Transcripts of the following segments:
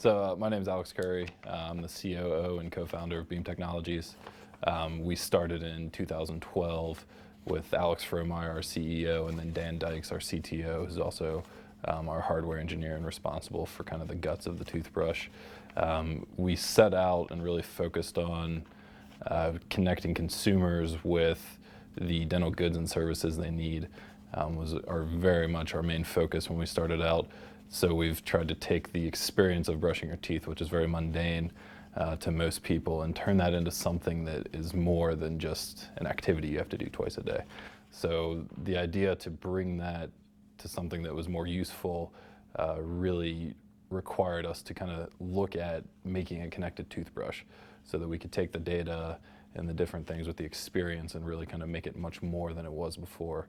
My name is Alex Curry. I'm the COO and co-founder of Beam Technologies. We started in 2012 with Alex Frohmeyer, our CEO, and then Dan Dykes, our CTO, who's also our hardware engineer and responsible for kind of the guts of the toothbrush. We set out and really focused on connecting consumers with the dental goods and services they need. Was very much our main focus when we started out. So we've tried to take the experience of brushing your teeth, which is very mundane to most people, and turn that into something that is more than just an activity you have to do twice a day. So the idea to bring that to something that was more useful really required us to kind of look at making a connected toothbrush so that we could take the data and the different things with the experience and really kind of make it much more than it was before.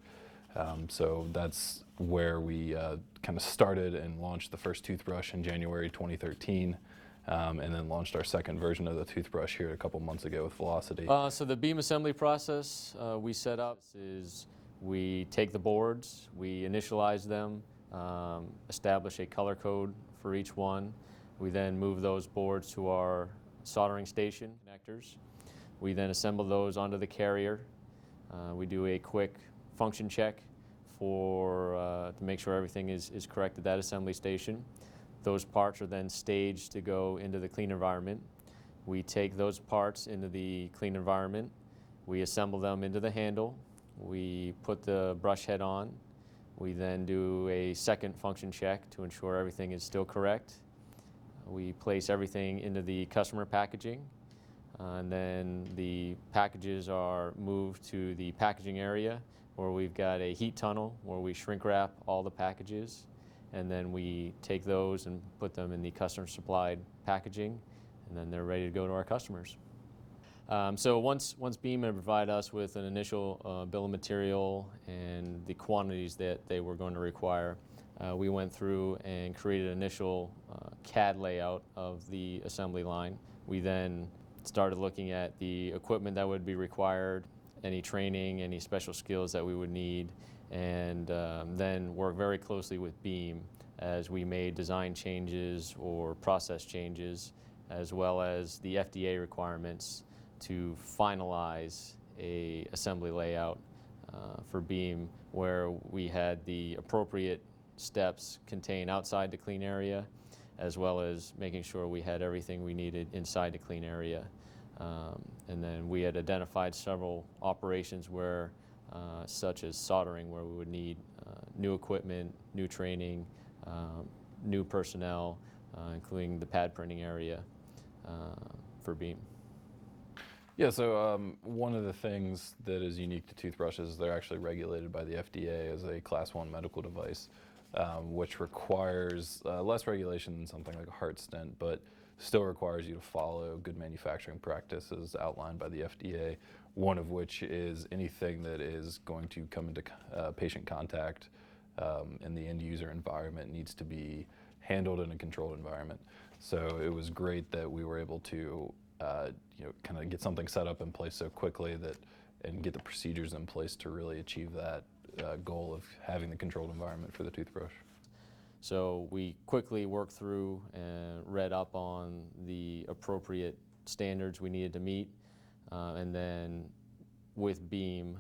So that's where we kind of started and launched the first toothbrush in January 2013, and then launched our second version of the toothbrush here a couple months ago with Velocity. So the beam assembly process we set up is we take the boards, we initialize them, establish a color code for each one. We then move those boards to our soldering station connectors. We then assemble those onto the carrier. We do a quick function check to make sure everything is correct at that assembly station. Those parts are then staged to go into the clean environment. We take those parts into the clean environment. We assemble them into the handle. We put the brush head on. We then do a second function check to ensure everything is still correct. We place everything into the customer packaging. And then the packages are moved to the packaging area where we've got a heat tunnel where we shrink wrap all the packages, and then we take those and put them in the customer supplied packaging, and then they're ready to go to our customers. So once Beam had provided us with an initial bill of material and the quantities that they were going to require, we went through and created an initial CAD layout of the assembly line. We then started looking at the equipment that would be required, any training, any special skills that we would need, and then work very closely with Beam as we made design changes or process changes, as well as the FDA requirements to finalize a assembly layout for Beam where we had the appropriate steps contained outside the clean area, as well as making sure we had everything we needed inside the clean area. And then we had identified several operations where, such as soldering, where we would need new equipment, new training, new personnel, including the pad printing area for Beam. Yeah, so one of the things that is unique to toothbrushes is they're actually regulated by the FDA as a Class 1 medical device, which requires less regulation than something like a heart stent, but still requires you to follow good manufacturing practices outlined by the FDA, one of which is anything that is going to come into patient contact in the end user environment needs to be handled in a controlled environment. So it was great that we were able to kind of get something set up in place so quickly and get the procedures in place to really achieve that goal of having the controlled environment for the toothbrush. So we quickly worked through and read up on the appropriate standards we needed to meet, and then with Beam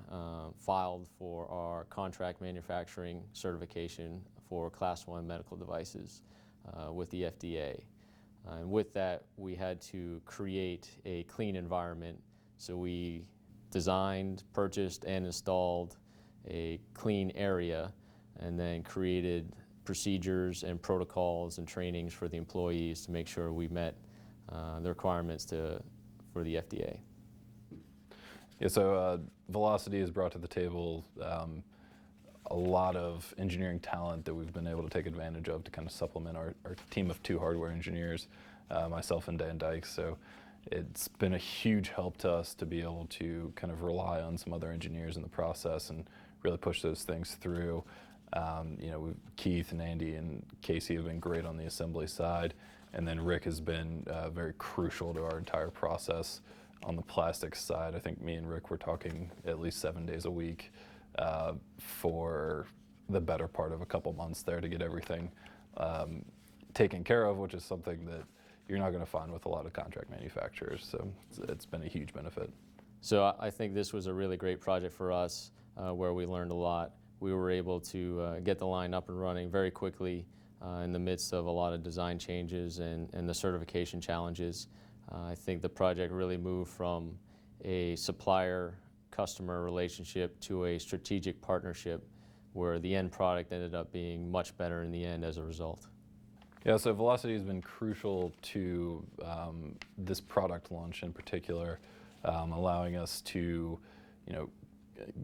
filed for our contract manufacturing certification for Class 1 medical devices with the FDA. And with that, we had to create a clean environment. So we designed, purchased, and installed a clean area, and then created procedures and protocols and trainings for the employees to make sure we met the requirements for the FDA. Yeah, so Velocity has brought to the table a lot of engineering talent that we've been able to take advantage of to kind of supplement our team of 2 hardware engineers, myself and Dan Dykes. So it's been a huge help to us to be able to kind of rely on some other engineers in the process and really push those things through. Keith and Andy and Casey have been great on the assembly side, and then Rick has been very crucial to our entire process on the plastics side. I think me and Rick were talking at least 7 days a week for the better part of a couple months there to get everything taken care of, which is something that you're not going to find with a lot of contract manufacturers. So it's been a huge benefit. So I think this was a really great project for us where we learned a lot. We were able to get the line up and running very quickly in the midst of a lot of design changes and the certification challenges. I think the project really moved from a supplier-customer relationship to a strategic partnership where the end product ended up being much better in the end as a result. Yeah, so velocity has been crucial to this product launch in particular, allowing us to,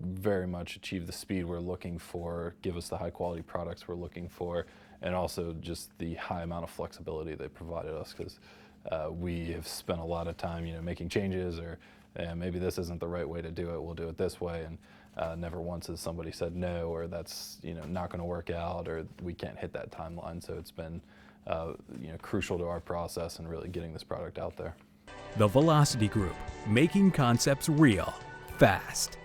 very much achieve the speed we're looking for, give us the high quality products we're looking for, and also just the high amount of flexibility they provided us, because we have spent a lot of time, making changes, or maybe this isn't the right way to do it, we'll do it this way, and never once has somebody said no, or that's not going to work out, or we can't hit that timeline. So it's been crucial to our process and really getting this product out there. The Velocity Group, making concepts real, fast.